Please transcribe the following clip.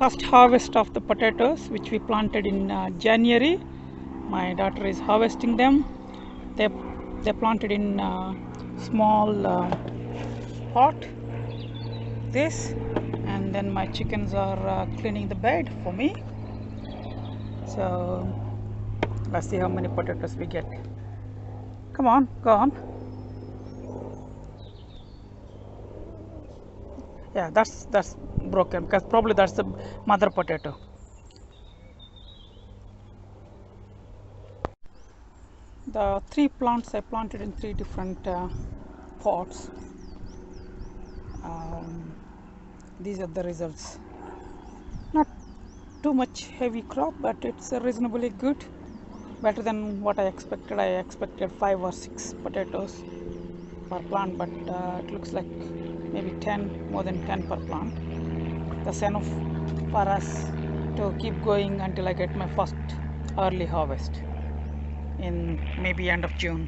First harvest of the potatoes which we planted in January. My daughter is harvesting them. They planted in small pot this, and then my chickens are cleaning the bed for me. So let's see how many potatoes we get. Come on, go on. Yeah, that's broken because probably that's the mother potato. The 3 plants I planted in 3 different pots. These are the results. Not too much heavy crop, but it's reasonably good. Better than what I expected. I expected 5 or 6 potatoes per plant, but it looks like maybe 10, more than 10 per plant. That's enough for us to keep going until I get my first early harvest in maybe end of June.